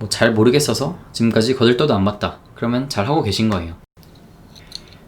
뭐 잘 모르겠어서 지금까지 거들떠도 안 봤다. 그러면 잘 하고 계신 거예요.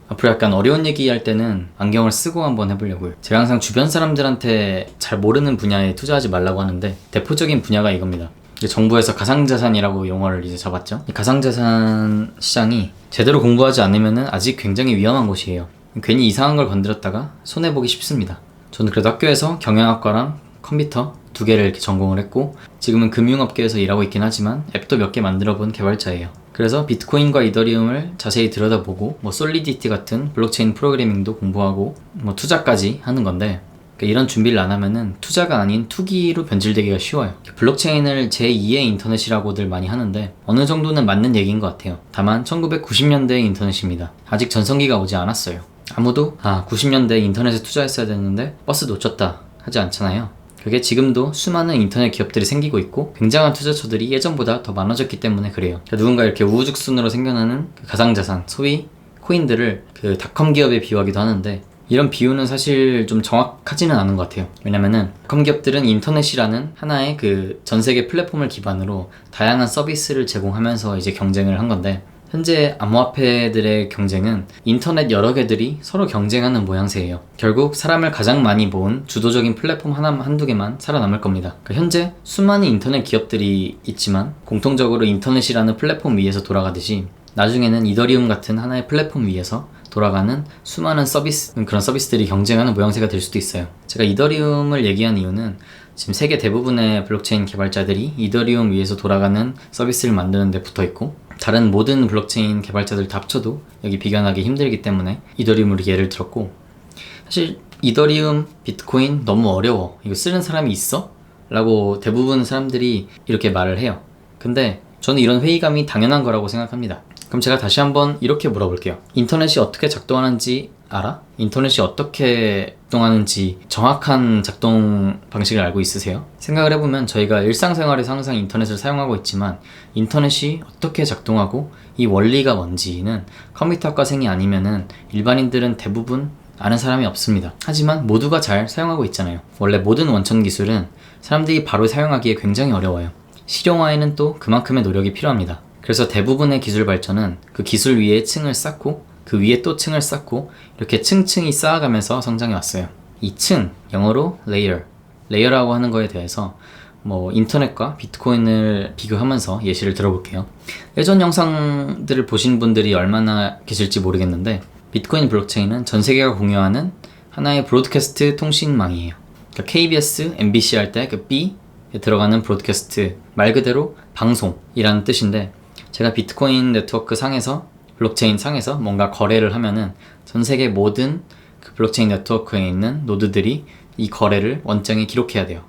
앞으로 약간 어려운 얘기할 때는 안경을 쓰고 한번 해보려고요. 제가 항상 주변 사람들한테 잘 모르는 분야에 투자하지 말라고 하는데 대표적인 분야가 이겁니다. 정부에서 가상자산이라고 용어를 이제 잡았죠. 이 가상자산 시장이 제대로 공부하지 않으면 아직 굉장히 위험한 곳이에요. 괜히 이상한 걸 건드렸다가 손해보기 쉽습니다. 저는 그래도 학교에서 경영학과랑 컴퓨터 2개를 이렇게 전공을 했고 지금은 금융업계에서 일하고 있긴 하지만 앱도 몇 개 만들어본 개발자예요. 그래서 비트코인과 이더리움을 자세히 들여다보고 뭐 솔리디티 같은 블록체인 프로그래밍도 공부하고 뭐 투자까지 하는 건데 이런 준비를 안 하면은 투자가 아닌 투기로 변질되기가 쉬워요. 블록체인을 제2의 인터넷이라고들 많이 하는데 어느 정도는 맞는 얘기인 것 같아요. 다만 1990년대의 인터넷입니다. 아직 전성기가 오지 않았어요. 아무도 90년대에 인터넷에 투자했어야 됐는데 버스 놓쳤다 하지 않잖아요. 그게 지금도 수많은 인터넷 기업들이 생기고 있고 굉장한 투자처들이 예전보다 더 많아졌기 때문에 그래요. 누군가 이렇게 우후죽순으로 생겨나는 그 가상자산, 소위 코인들을 그 닷컴 기업에 비유하기도 하는데 이런 비유는 사실 좀 정확하지는 않은 것 같아요. 왜냐면은 닷컴 기업들은 인터넷이라는 하나의 그 전세계 플랫폼을 기반으로 다양한 서비스를 제공하면서 이제 경쟁을 한 건데 현재 암호화폐들의 경쟁은 인터넷 여러 개들이 서로 경쟁하는 모양새예요. 결국 사람을 가장 많이 모은 주도적인 플랫폼 한두 개만 살아남을 겁니다. 그러니까 현재 수많은 인터넷 기업들이 있지만 공통적으로 인터넷이라는 플랫폼 위에서 돌아가듯이 나중에는 이더리움 같은 하나의 플랫폼 위에서 돌아가는 수많은 그런 서비스들이 경쟁하는 모양새가 될 수도 있어요. 제가 이더리움을 얘기한 이유는 지금 세계 대부분의 블록체인 개발자들이 이더리움 위에서 돌아가는 서비스를 만드는 데 붙어 있고 다른 모든 블록체인 개발자들 다 합쳐도 여기 비견하기 힘들기 때문에 이더리움으로 예를 들었고 사실 이더리움, 비트코인 너무 어려워. 이거 쓰는 사람이 있어? 라고 대부분 사람들이 이렇게 말을 해요. 근데 저는 이런 회의감이 당연한 거라고 생각합니다. 그럼 제가 다시 한번 이렇게 물어볼게요. 인터넷이 어떻게 작동하는지 알아? 인터넷이 어떻게 작동하는지 정확한 작동 방식을 알고 있으세요? 생각을 해보면 저희가 일상생활에서 항상 인터넷을 사용하고 있지만 인터넷이 어떻게 작동하고 이 원리가 뭔지는 컴퓨터학과생이 아니면은 일반인들은 대부분 아는 사람이 없습니다. 하지만 모두가 잘 사용하고 있잖아요. 원래 모든 원천 기술은 사람들이 바로 사용하기에 굉장히 어려워요. 실용화에는 또 그만큼의 노력이 필요합니다. 그래서 대부분의 기술 발전은 그 기술 위에 층을 쌓고 그 위에 또 층을 쌓고 이렇게 층층이 쌓아가면서 성장해 왔어요. 이 층, 영어로 레이어라고 하는 거에 대해서 뭐 인터넷과 비트코인을 비교하면서 예시를 들어볼게요. 예전 영상들을 보신 분들이 얼마나 계실지 모르겠는데 비트코인 블록체인은 전 세계가 공유하는 하나의 브로드캐스트 통신망이에요. 그러니까 KBS, MBC 할 때 그 B에 들어가는 브로드캐스트 말 그대로 방송이라는 뜻인데 제가 비트코인 네트워크 상에서 블록체인 상에서 뭔가 거래를 하면은 전 세계 모든 그 블록체인 네트워크에 있는 노드들이 이 거래를 원장에 기록해야 돼요.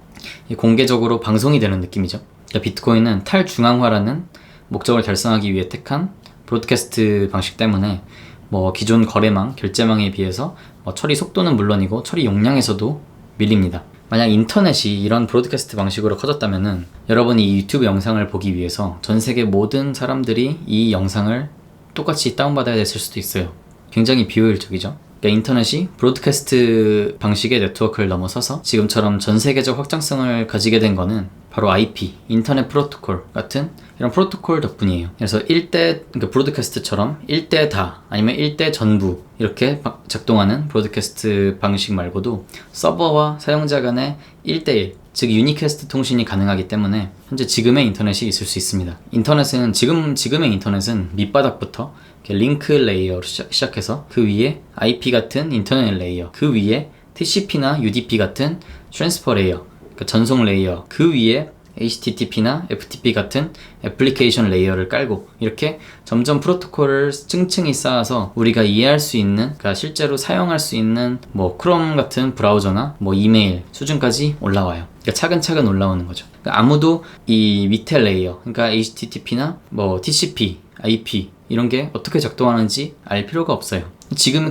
공개적으로 방송이 되는 느낌이죠. 그러니까 비트코인은 탈중앙화라는 목적을 달성하기 위해 택한 브로드캐스트 방식 때문에 뭐 기존 거래망, 결제망에 비해서 처리 속도는 물론이고 처리 용량에서도 밀립니다. 만약 인터넷이 이런 브로드캐스트 방식으로 커졌다면은 여러분이 이 유튜브 영상을 보기 위해서 전 세계 모든 사람들이 이 영상을 똑같이 다운받아야 됐을 수도 있어요. 굉장히 비효율적이죠. 그러니까 인터넷이 브로드캐스트 방식의 네트워크를 넘어서서 지금처럼 전 세계적 확장성을 가지게 된 거는 바로 IP, 인터넷 프로토콜 같은 이런 프로토콜 덕분이에요. 그래서 1대, 그러니까 브로드캐스트처럼 1대 다 아니면 1대 전부 이렇게 작동하는 브로드캐스트 방식 말고도 서버와 사용자 간의 1대1, 즉 유니캐스트 통신이 가능하기 때문에 현재 지금의 인터넷이 있을 수 있습니다. 인터넷은 지금의 인터넷은 밑바닥부터 링크 레이어로 시작해서 그 위에 IP 같은 인터넷 레이어, 그 위에 TCP나 UDP 같은 트랜스퍼 레이어, 그러니까 전송 레이어, 그 위에 HTTP나 FTP 같은 애플리케이션 레이어를 깔고 이렇게 점점 프로토콜을 층층이 쌓아서 우리가 이해할 수 있는, 그러니까 실제로 사용할 수 있는 뭐 크롬 같은 브라우저나 뭐 이메일 수준까지 올라와요. 그러니까 차근차근 올라오는 거죠. 그러니까 아무도 이 밑에 레이어, 그러니까 HTTP나 뭐 TCP, IP 이런 게 어떻게 작동하는지 알 필요가 없어요.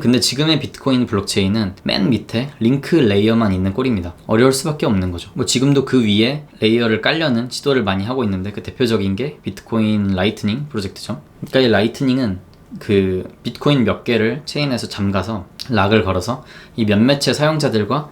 근데 지금의 비트코인 블록체인은 맨 밑에 링크 레이어만 있는 꼴입니다. 어려울 수밖에 없는 거죠. 뭐 지금도 그 위에 레이어를 깔려는 시도를 많이 하고 있는데 그 대표적인 게 비트코인 라이트닝 프로젝트죠. 그러니까 이 라이트닝은 그 비트코인 몇 개를 체인에서 잠가서 락을 걸어서 이 몇몇의 사용자들과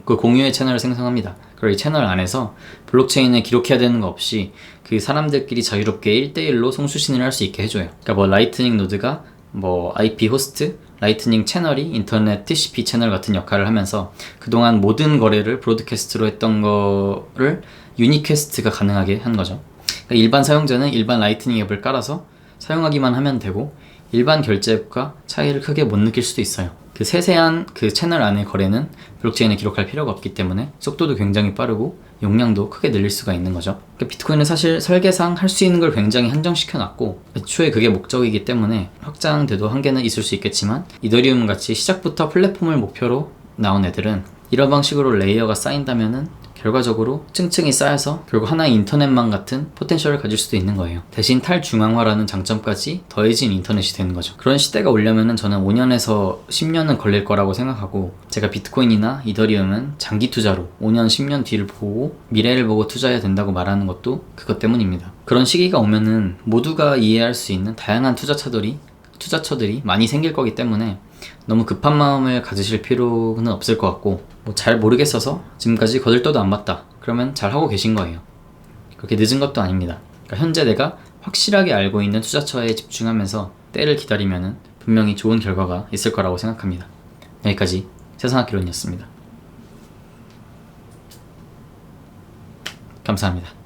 공유의 채널을 생성합니다. 그리고 이 채널 안에서 블록체인에 기록해야 되는 거 없이 그 사람들끼리 자유롭게 1대1로 송수신을 할 수 있게 해줘요. 그러니까 뭐 라이트닝 노드가 뭐 IP 호스트, 라이트닝 채널이 인터넷 TCP 채널 같은 역할을 하면서 그동안 모든 거래를 브로드캐스트로 했던 거를 유니캐스트가 가능하게 한 거죠. 그러니까 일반 사용자는 일반 라이트닝 앱을 깔아서 사용하기만 하면 되고 일반 결제 앱과 차이를 크게 못 느낄 수도 있어요. 그 세세한 그 채널 안의 거래는 블록체인에 기록할 필요가 없기 때문에 속도도 굉장히 빠르고 용량도 크게 늘릴 수가 있는 거죠. 그러니까 비트코인은 사실 설계상 할 수 있는 걸 굉장히 한정시켜 놨고 애초에 그게 목적이기 때문에 확장돼도 한계는 있을 수 있겠지만 이더리움 같이 시작부터 플랫폼을 목표로 나온 애들은 이런 방식으로 레이어가 쌓인다면은 결과적으로 층층이 쌓여서 결국 하나의 인터넷망 같은 포텐셜을 가질 수도 있는 거예요. 대신 탈중앙화라는 장점까지 더해진 인터넷이 되는 거죠. 그런 시대가 오려면은 저는 5년에서 10년은 걸릴 거라고 생각하고 제가 비트코인이나 이더리움은 장기 투자로 5년, 10년 뒤를 보고 미래를 보고 투자해야 된다고 말하는 것도 그것 때문입니다. 그런 시기가 오면은 모두가 이해할 수 있는 다양한 투자처들이 많이 생길 거기 때문에 너무 급한 마음을 가지실 필요는 없을 것 같고 뭐 잘 모르겠어서 지금까지 거들떠도 안 봤다 그러면 잘 하고 계신 거예요. 그렇게 늦은 것도 아닙니다. 그러니까 현재 내가 확실하게 알고 있는 투자처에 집중하면서 때를 기다리면은 분명히 좋은 결과가 있을 거라고 생각합니다. 여기까지 세상학개론이었습니다. 감사합니다.